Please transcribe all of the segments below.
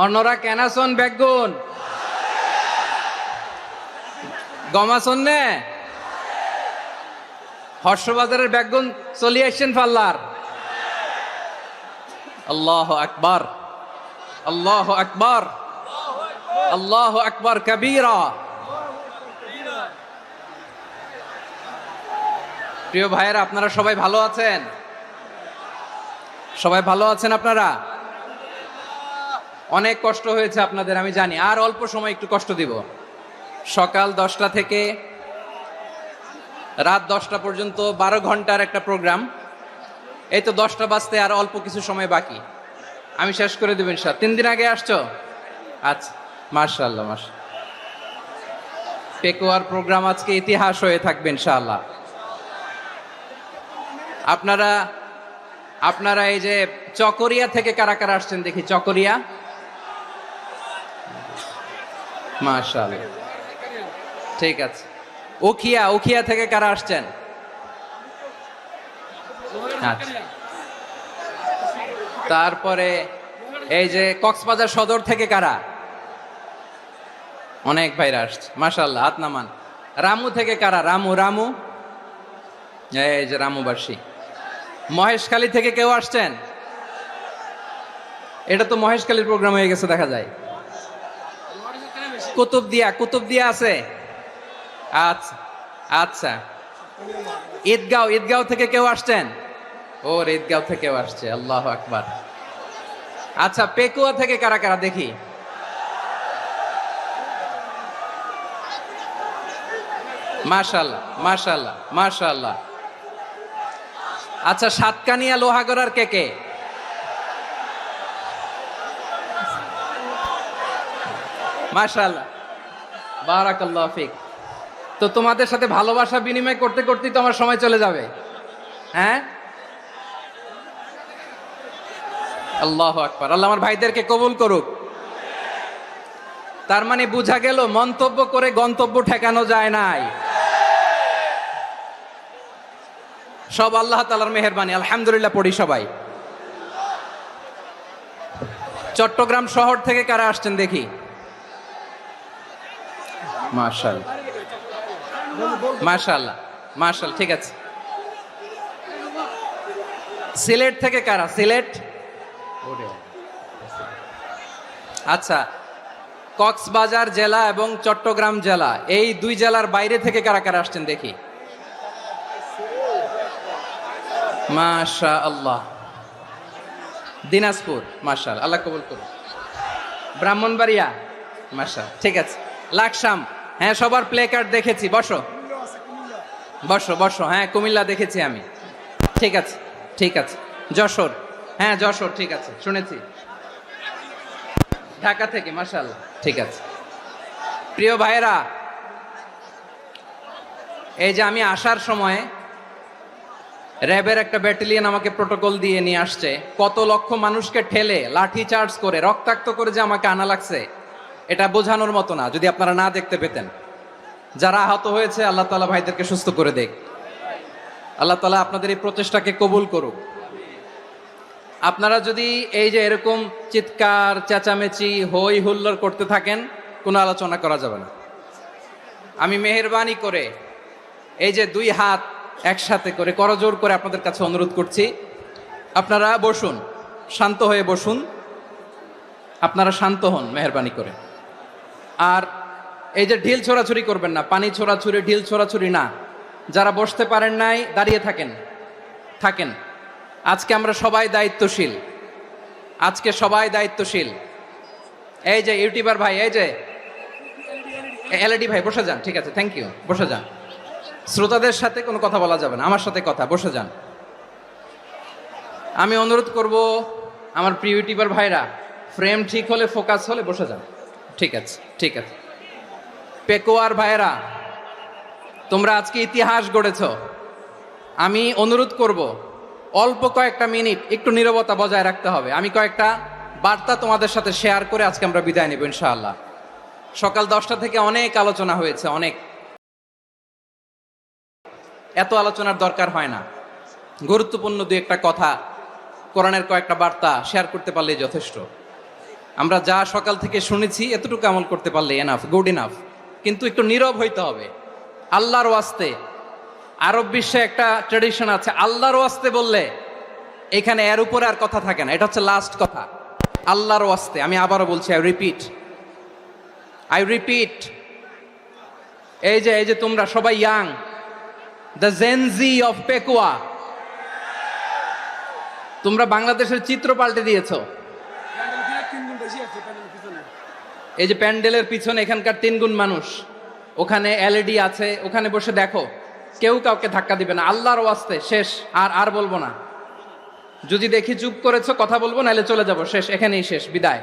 অন্যরা কেনাসন বেগুন গমাসন নে হর্ষবাজারের বেগুন চলে আসছেন পাল্লার। আল্লাহু আকবার, আল্লাহু আকবার, আল্লাহু আকবার কবীরা। প্রিয় ভাইয়েরা, আপনারা সবাই ভালো আছেন? সবাই ভালো আছেন? আপনারা অনেক কষ্ট হয়েছে আপনাদের, আমি জানি। আর অল্প সময় একটু কষ্ট দিব। সকাল 10টা থেকে রাত 10টা পর্যন্ত 12 ঘন্টার একটা প্রোগ্রাম। এই তো 10টা বাজতে আর অল্প কিছু সময় বাকি, আমি শেষ করে দেব ইনশাআল্লাহ। 3 দিন আগে আসছো? আচ্ছা, মাশাআল্লাহ মাশাআল্লাহ। পেকুয়ার প্রোগ্রাম আজকে ইতিহাস হয়ে থাকবে ইনশাআল্লাহ। আপনারা এই যে চকরিয়া থেকে কারা কারা আসছেন দেখি? চকরিয়া, মাশাআল্লাহ, ঠিক আছে। উখিয়া থেকে কারা আসছেন? আচ্ছা। তারপরে এই যে কক্সবাজার সদর থেকে কারা? অনেক ভাইরা আসছে, মাশাআল্লাহ, হাত নামান। রামু থেকে কারা? রামু, এই যে রামুবাসী। মহেশখালী থেকে কেউ আসছেন? এটা তো মহেশখালীর প্রোগ্রাম হয়ে গেছে দেখা যায়। কুতুবদিয়া আছে? আচ্ছা আচ্ছা। ঈদগাঁও থেকে কেউ আসছেন? ওর ঈদগাঁও থেকেও আসছে, আল্লাহু আকবার। আচ্ছা, পেকুয়া থেকে কারা কারা দেখি? মাশাআল্লাহ মাশাআল্লাহ মাশাআল্লাহ। আচ্ছা, সাতকানিয়া লোহাগড়ার কে? মাশাআল্লাহ, বারাকাল্লাহু ফিক। তো তোমাদের সাথে ভালোবাসা বিনিময় করতে করতেই তো আমার সময় চলে যাবে। হ্যাঁ, আল্লাহু আকবার। আল্লাহ আমার ভাইদেরকে কবুল করুক। তার মানে বোঝা গেল মন্তব্য করে গন্তব্য ঠেকানো যায় নাই, সব আল্লাহ তাআলার মেহেরবানি। আলহামদুলিল্লাহ পড়ি সবাই। চট্টগ্রাম শহর থেকে কারা আসছেন দেখি? মাশাআল্লাহ মাশাআল্লাহ মাশাআল্লাহ, ঠিক আছে। সিলেট থেকে কারা? সিলেট, আচ্ছা। কক্সবাজার জেলা এবং চট্টগ্রাম জেলা, এই দুই জেলার বাইরে থেকে কারা কারা আসছেন দেখি? মাশাআল্লাহ। দিনাজপুর, মাশাআল্লাহ, আল্লাহ কবুল করুন। ব্রাহ্মণবাড়িয়া, মাশাআল্লাহ, ঠিক আছে। লাকসাম, হ্যাঁ, সবার প্লে কার্ড দেখেছি। বসো বসো বসো। হ্যাঁ, কুমিল্লা দেখেছি আমি, ঠিক আছে ঠিক আছে। যশোর, হ্যাঁ যশোর, ঠিক আছে, শুনেছি। ঢাকা থেকে, মাশাআল্লাহ, ঠিক আছে। প্রিয় ভাইয়েরা, এই যে আমি আসার সময় র্যাবের একটা ব্যাটালিয়ন আমাকে প্রোটোকল দিয়ে নিয়ে আসছে। কত লক্ষ মানুষকে ঠেলে লাঠি চার্জ করে রক্তাক্ত করে যে আমাকে আনা লাগছে, এটা বোঝানোর মতো না। যদি আপনারা না দেখতে পেতেন। যারা আহত হয়েছে, আল্লাহ তাআলা ভাইদেরকে সুস্থ করে দেখ। আল্লাহ তাআলা আপনাদের এই প্রচেষ্টাকে কবুল করুক। আপনারা যদি এই যে এরকম চিৎকার চেঁচামেচি হই হুল্লোড় করতে থাকেন, কোনো আলোচনা করা যাবে না। আমি মেহেরবানি করে এই যে দুই হাত একসাথে করে করজোর করে আপনাদের কাছে অনুরোধ করছি, আপনারা বসুন, শান্ত হয়ে বসুন। আপনারা শান্ত হন মেহেরবানি করে। আর এই যে ঢিল ছোড়াছুরি করবেন না, পানি ছোড়াছুরি, ঢিল ছোড়াছুরি না। যারা বসতে পারেন নাই, দাঁড়িয়ে থাকেন। আজকে আমরা সবাই দায়িত্বশীল, আজকে সবাই দায়িত্বশীল। এই যে ইউটিউবার ভাই, এই যে এলইডি ভাই, বসে যান, ঠিক আছে, থ্যাংক ইউ, বসে যান। শ্রোতাদের সাথে কোনো কথা বলা যাবে না, আমার সাথে কথা, বসে যান। আমি অনুরোধ করব আমার প্রিয় ইউটিউবার ভাইরা, ফ্রেম ঠিক হলে, ফোকাস হলে বসে যান, ঠিক আছে ঠিক আছে। পেকুয়ার ভাইরা, তোমরা আজকে ইতিহাস গড়েছ। আমি অনুরোধ করব অল্প কয়েকটা মিনিট একটু নীরবতা বজায় রাখতে হবে। আমি কয়েকটা বার্তা তোমাদের সাথে শেয়ার করে আজকে আমরা বিদায় নেব ইনশাআল্লাহ। সকাল 10টা থেকে অনেক আলোচনা হয়েছে, অনেক। এত আলোচনার দরকার হয় না। গুরুত্বপূর্ণ দুই একটা কথা, কোরআনের কয়েকটা বার্তা শেয়ার করতে পারলেই যথেষ্ট। আমরা যা সকাল থেকে শুনেছি এতটুকু আমল করতে পারলে এনাফ, গুড ইনাফ। কিন্তু একটু নীরব হইতে হবে আল্লাহর ওয়াস্তে। আরব বিশ্বে একটা ট্রেডিশন আছে, আল্লাহর ওয়াস্তে বললে এখানে এর উপরে আর কথা থাকে না, এটা হচ্ছে লাস্ট কথা। আল্লাহর ওয়াস্তে, আমি আবারও বলছি, আই রিপিট, এই যে তোমরা সবাই young, the Gen Z of Pekua, তোমরা বাংলাদেশের চিত্র পাল্টে দিয়েছো। এই যে প্যান্ডেলের পিছনে এখানকার 3 গুণ মানুষ, ওখানে এলইডি আছে, ওখানে বসে দেখো, কেউ কাউকে ধাক্কা দিবে না। আল্লাহর ওয়াস্তে শেষ, আর বলবো না। যদি দেখি চুপ করেছো, কথা বলবো, নাহলে চলে যাব, শেষ, এখানেই শেষ, বিদায়।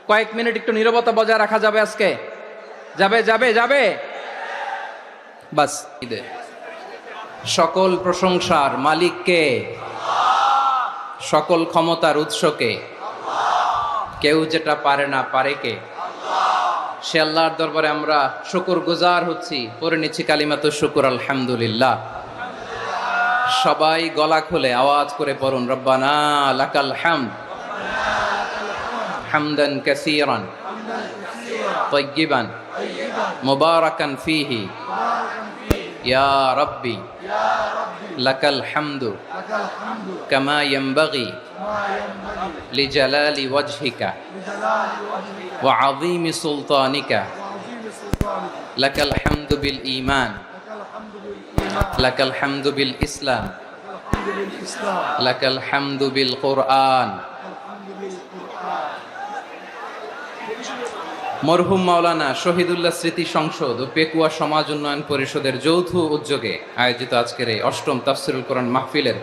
কয়েক মিনিট একটু নীরবতা বজায় রাখা যাবে আজকে? যাবে বাস। সকল প্রশংসার মালিককে, সকল ক্ষমতার উৎসকে, কেউ যেটা পারে না পারে কে? সে আল্লাহর দরবারে আমরা শুকর গুজার হচ্ছি, পড়ে নিচ্ছি কালিমাতুশ শুকর, আলহামদুলিল্লাহ। সবাই গলা খুলে আওয়াজ করে পড়ুন, রব্বানা লাকাল হামদ হামদান কাসীরান তাইয়্যিবান মুবারাকান ফীহি ইয়া রাব্বি লাকাল হামদু কামা ইয়ানবাগি লিজালালি ওয়াজহিকা ওয়া আযীমি সুলতানিকা লাকাল হামদু বিল ঈমান লাকাল হামদু বিল ইসলাম লাকাল হামদু বিল কুরআন। মরহুম মাওলানা শহীদুল্লাহ স্মৃতি সংসদ ও পেকুয়া সমাজ উন্নয়ন পরিষদের যৌথ উদ্যোগে আয়োজিত আজকের এই 8ম তাফসীরুল কোরআন মাহফিলের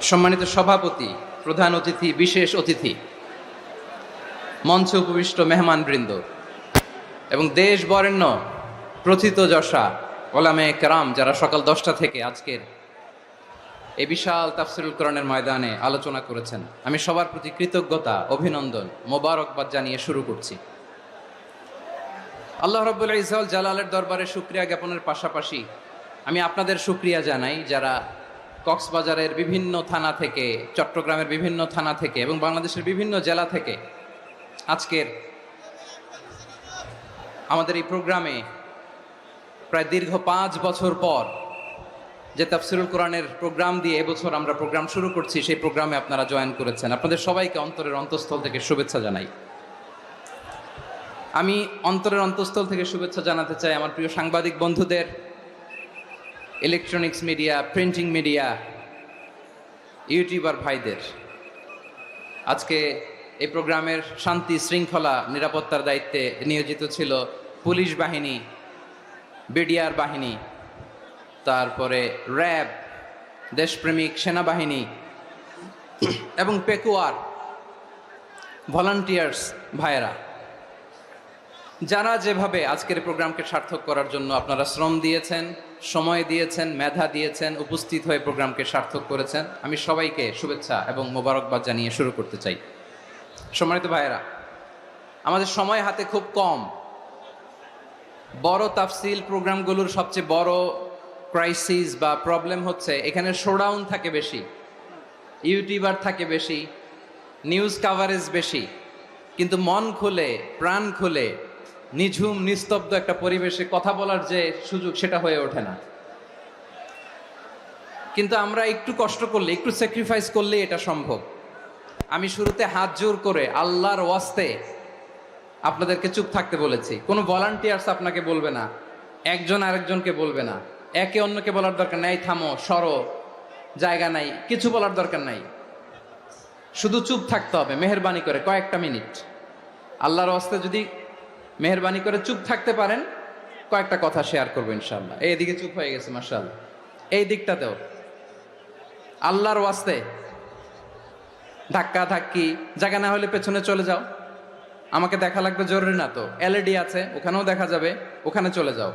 সম্মানিত সভাপতি, প্রধান অতিথি, বিশেষ অতিথি, মঞ্চে উপবিষ্ট মেহমানবৃন্দ এবং দেশ বরেণ্য প্রথিতযশা ওলামায়ে কেরাম, যারা সকাল 10টা থেকে আজকের এই বিশাল তাফসীরুল কোরআনের ময়দানে আলোচনা করেছেন, আমি সবার প্রতি কৃতজ্ঞতা, অভিনন্দন, মোবারকবাদ জানিয়ে শুরু করছি। আল্লাহ রাব্বুল ইজ্জত জালালের দরবারে শুকরিয়া জ্ঞাপনের পাশাপাশি আমি আপনাদের শুকরিয়া জানাই, যারা কক্সবাজারের বিভিন্ন থানা থেকে, চট্টগ্রামের বিভিন্ন থানা থেকে এবং বাংলাদেশের বিভিন্ন জেলা থেকে আজকের আমাদের এই প্রোগ্রামে প্রায় দীর্ঘ 5 বছর পর যে তাফসীরুল কোরআনের প্রোগ্রাম দিয়ে এবছর আমরা প্রোগ্রাম শুরু করছি, সেই প্রোগ্রামে আপনারা জয়েন করেছেন। আপনাদের সবাইকে অন্তরের অন্তঃস্থল থেকে শুভেচ্ছা জানাই। আমি অন্তরের অন্তঃস্থল থেকে শুভেচ্ছা জানাতে চাই আমার প্রিয় সাংবাদিক বন্ধুদের, electronics media, printing media, YouTuber ভাইদের। আজকে এই প্রোগ্রামের শান্তি শৃঙ্খলা নিরাপত্তার দায়িত্বে নিয়োজিত ছিল পুলিশ বাহিনী, বিডিআর বাহিনী, তারপরে র্যাব, দেশপ্রেমিক সেনাবাহিনী এবং পেকুয়ার ভলান্টিয়ার্স ভাইয়েরা, যারা যেভাবে আজকের প্রোগ্রামকে সার্থক করার জন্য আপনারা শ্রম দিয়েছেন, সময় দিয়েছেন, মেধা দিয়েছেন, উপস্থিত হয়ে প্রোগ্রামকে সার্থক করেছেন, আমি সবাইকে শুভেচ্ছা এবং মোবারকবাদ জানিয়ে শুরু করতে চাই। সম্মানিত ভাইয়েরা, আমাদের সময় হাতে খুব কম। বড় তাফসীল প্রোগ্রামগুলোর সবচেয়ে বড় ক্রাইসিস বা প্রবলেম হচ্ছে এখানে শোডাউন থাকে বেশি, ইউটিউবার থাকে বেশি, নিউজ কাভারেজ বেশি, কিন্তু মন খুলে, প্রাণ খুলে, নিঝুম নিস্তব্ধ একটা পরিবেশে কথা বলার যে সুযোগ, সেটা হয়ে ওঠে না। কিন্তু আমরা একটু কষ্ট করলে, একটু স্যাক্রিফাইস করলে এটা সম্ভব। আমি শুরুতে হাত জোর করে আল্লাহর ওয়াস্তে আপনাদেরকে চুপ থাকতে বলেছি। কোনো ভলান্টিয়ার্স আপনাকে বলবে না, একজন আরেকজনকে বলবে না, একে অন্যকে বলার দরকার নাই, থামো, সরো, জায়গা নাই, কিছু বলার দরকার নাই। শুধু চুপ থাকতে হবে মেহেরবানি করে কয়েকটা মিনিট। আল্লাহর ওয়াস্তে যদি মেহেরবানি করে চুপ থাকতে পারেন, কয়েকটা কথা শেয়ার করবো ইনশাআল্লাহ। এইদিকে চুপ হয়ে গেছে মাশাআল্লাহ, এই দিকটাতেও। আল্লাহর ওয়াস্তে ধাক্কা ধাক্কি, জায়গা না হলে পেছনে চলে যাও, আমাকে দেখা লাগবে জরুরি না তো, এলইডি আছে, ওখানেও দেখা যাবে, ওখানে চলে যাও।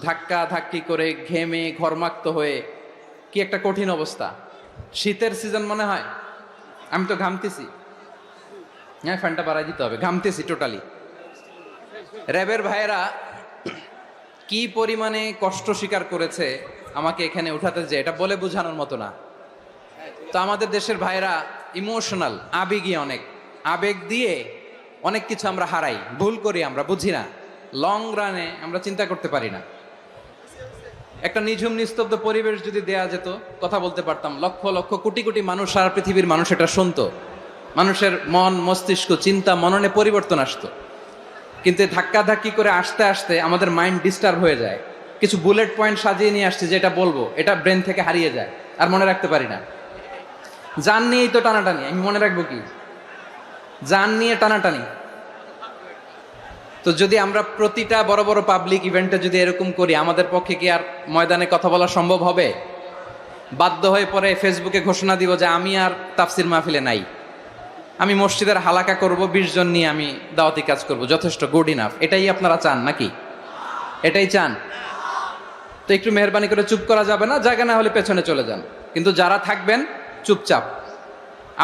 ধাক্কা ধাক্কি করে ঘেমে ঘরমাক্ত হয়ে কি একটা কঠিন অবস্থা। শীতের সিজন মনে হয়, আমি তো ঘামতেছি। হ্যাঁ, ফ্যানটা বাড়াই দিতে হবে, ঘামতেছি টোটালি। র্যাবের ভাইয়েরা কি পরিমাণে কষ্ট স্বীকার করেছে আমাকে এখানে উঠাতে, যে এটা বলে বোঝানোর মতো না। তো আমাদের দেশের ভাইয়েরা ইমোশনাল, আবেগী অনেক। আবেগ দিয়ে অনেক কিছু আমরা হারাই, ভুল করি, আমরা বুঝি না, লং রানে আমরা চিন্তা করতে পারি না। একটা নিঝুম নিস্তব্ধ পরিবেশ যদি দেয়া যেত, কথা বলতে পারতাম, লক্ষ লক্ষ কোটি কোটি মানুষ, সারা পৃথিবীর মানুষ এটা শুনতো, মানুষের মন মস্তিষ্ক চিন্তা মননে পরিবর্তন আসতো। কিন্তু ধাক্কাধাক্কি করে আসতে আসতে আমাদের মাইন্ড ডিস্টার্ব হয়ে যায়। কিছু বুলেট পয়েন্ট সাজিয়ে নিয়ে আসছে, যেটা বলবো এটা ব্রেন থেকে হারিয়ে যায়, আর মনে রাখতে পারি না। জান নিয়েই তো টানাটানি, আমি মনে রাখবো কি? জান নিয়ে টানাটানি। তো যদি আমরা প্রতিটা বড় বড় পাবলিক ইভেন্টে যদি এরকম করি, আমাদের পক্ষে কি আর ময়দানে কথা বলা সম্ভব হবে? বাধ্য হয়ে পরে ফেসবুকে ঘোষণা দিব যে আমি আর তাফসির মাহফিলে নাই, আমি মসজিদের হালাকা করব, 20 জন নিয়ে আমি দাওয়াতি কাজ করব, যথেষ্ট, গুড ইনাফ। এটাই আপনারা চান নাকি? এটাই চান? তো একটু মেহরবানি করে চুপ করা যাবে না? জায়গা না হলে পেছনে চলে যান, কিন্তু যারা থাকবেন চুপচাপ,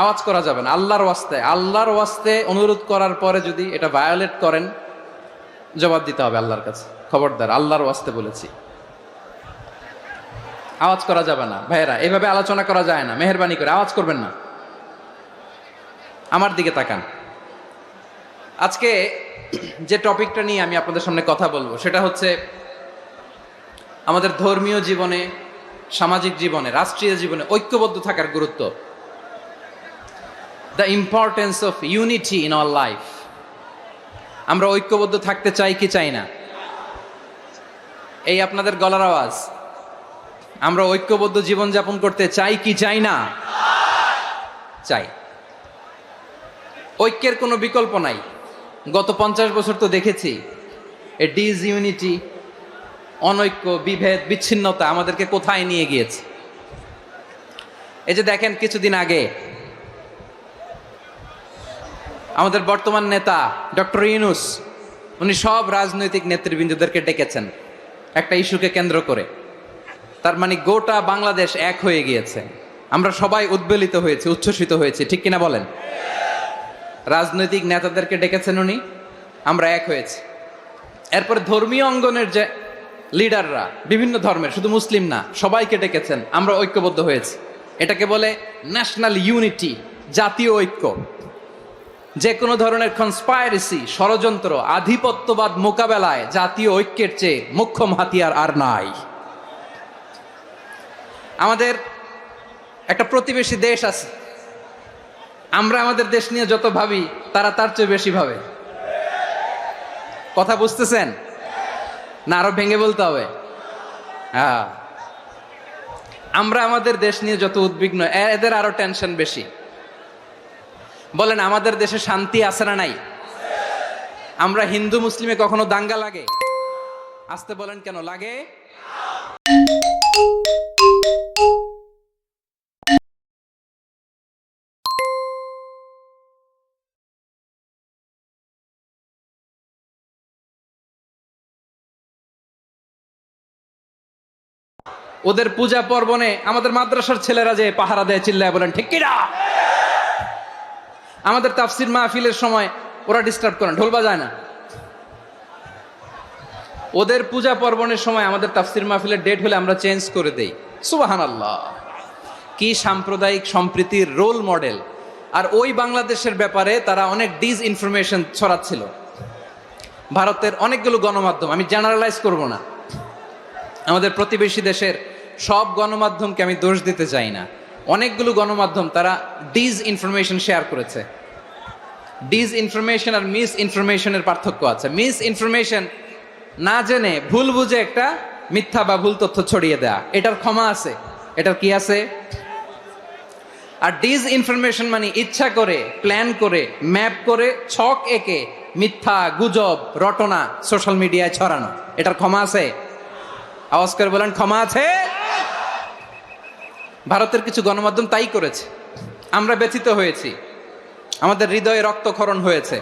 আওয়াজ করা যাবে না। আল্লাহর ওয়াস্তে অনুরোধ করার পরে যদি এটা ভায়োলেট করেন, জবাব দিতে হবে আল্লাহর কাছে। খবরদার, আল্লাহর ওয়াস্তে বলেছি, আওয়াজ করা যাবে না। ভাইয়েরা, এভাবে আলোচনা করা যায় না, মেহরবানি করে আওয়াজ করবেন না। আমার দিকে তাকান। আজকে যে টপিকটা নিয়ে আমি আপনাদের সামনে কথা বলবো, সেটা হচ্ছে আমাদের ধর্মীয় জীবনে, সামাজিক জীবনে, রাষ্ট্রীয় জীবনে ঐক্যবদ্ধ থাকার গুরুত্ব। The importance of unity in our life. আমরা ঐক্যবদ্ধ থাকতে চাই কি চাই না? এই আপনাদের গলার আওয়াজ। আমরা ঐক্যবদ্ধ জীবনযাপন করতে চাই কি চাই না? চাই। ঐক্যের কোনো বিকল্প নাই। গত 50 বছর তো দেখেছি এ ডিসইউনিটি, অনৈক্য, বিভেদ, বিচ্ছিন্নতা আমাদেরকে কোথায় নিয়ে গিয়েছে। এই যে দেখেন, কিছুদিন আগে আমাদের বর্তমান নেতা ডক্টর ইউনূস, উনি সব রাজনৈতিক নেতৃবৃন্দদেরকে ডেকেছেন একটা ইস্যুকে কেন্দ্র করে। তার মানে গোটা বাংলাদেশ এক হয়ে গিয়েছে। আমরা সবাই উদ্বেলিত হয়েছি, উচ্ছ্বসিত হয়েছি, ঠিক কিনা বলেন? রাজনৈতিক নেতাদেরকে ডেকেছেন উনি, আমরা এক হয়েছি। এরপরে ধর্মীয় অঙ্গনের যে লিডাররা, বিভিন্ন ধর্মের, শুধু মুসলিম না, সবাইকে ডেকেছেন, আমরা ঐক্যবদ্ধ হয়েছি। এটাকে বলে ন্যাশনাল ইউনিটি, জাতীয় ঐক্য। যে কোনো ধরনের কনস্পাইরেসি, ষড়যন্ত্র, আধিপত্যবাদ মোকাবেলায় জাতীয় ঐক্যের চেয়ে মোক্ষম হাতিয়ার আর নাই। আমাদের একটা প্রতিবেশী দেশ আছে, আমরা আমাদের দেশ নিয়ে যত ভাবি, তারা তার চেয়ে বেশি ভাবে। কথা বুঝতেছেন না? আরো ভেঙে বলতে হবে। হ্যাঁ, আমরা আমাদের দেশ নিয়ে যত উদ্বিগ্ন, এদের আরো টেনশন বেশি। বলেন, আমাদের দেশে শান্তি আছে না নাই? আমরা হিন্দু মুসলিমে কখনো দাঙ্গা লাগে? আসতে বলেন, কেন লাগে? ওদের পূজা পার্বণে আমাদের মাদ্রাসার ছেলেরা যে পাহারা দেয়, চিল্লায় বলেন ঠিক কিনা? আমাদের তাফসির মাহফিলের সময় ওরা ডিস্টার্ব করেন, ঢোল বাজায় না। ওদের পূজা পার্বণের সময় আমাদের তাফসির মাহফিলের ডেট হলে আমরা চেঞ্জ করে দেই। সুবহানাল্লাহ, কি সাম্প্রদায়িক সম্প্রীতির রোল মডেল। আর ওই বাংলাদেশের ব্যাপারে তারা অনেক ডিসইনফরমেশন ছড়াচ্ছিল। ভারতের অনেকগুলো গণমাধ্যম, আমি জেনারেলাইজ করব না, আমাদের প্রতিবেশী দেশের সব গণমাধ্যমকে আমি দোষ দিতে চাই না, অনেকগুলো গণমাধ্যম তারা ডিসইনফরমেশন শেয়ার করেছে। ডিসইনফরমেশন আর মিস ইনফরমেশনের পার্থক্য আছে। মিস ইনফরমেশন না জেনে ভুল বুঝে একটা মিথ্যা বা ভুল তথ্য ছড়িয়ে দেয়া, এটার ক্ষমা আছে, এটার কি আছে? আর ডিসইনফরমেশন মানে ইচ্ছা করে, প্ল্যান করে, ম্যাপ করে, ছক এঁকে মিথ্যা, গুজব, রটনা সোশ্যাল মিডিয়ায় ছড়ানো, এটার ক্ষমা আছে? আওয়াজ করে বলেন, ক্ষমা আছে? ভারতের কিছু গণমাধ্যম তাই করেছে, আমরা ব্যথিত হয়েছি, আমাদের হৃদয়ে রক্তক্ষরণ হয়েছে।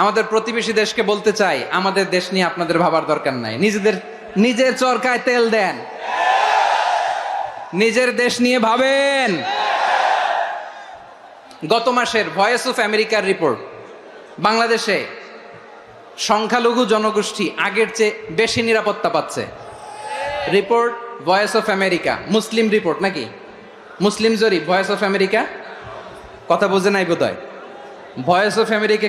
আমাদের প্রতিবেশী দেশকে বলতে চাই, আমাদের দেশ নিয়ে আপনাদের ভাবার দরকার নাই, নিজের চরকায় তেল দেন, নিজের দেশ নিয়ে ভাবেন। গত মাসের ভয়েস অফ আমেরিকার রিপোর্ট, বাংলাদেশে সংখ্যালঘু জনগোষ্ঠী আগের চেয়ে বেশি নিরাপত্তা পাচ্ছে। Report voice of America, Muslim report নাকি? মুসলিম জরিপ, ভয়েস অফ আমেরিকা। কথা বোঝে নাই বোধহয়। Voice of America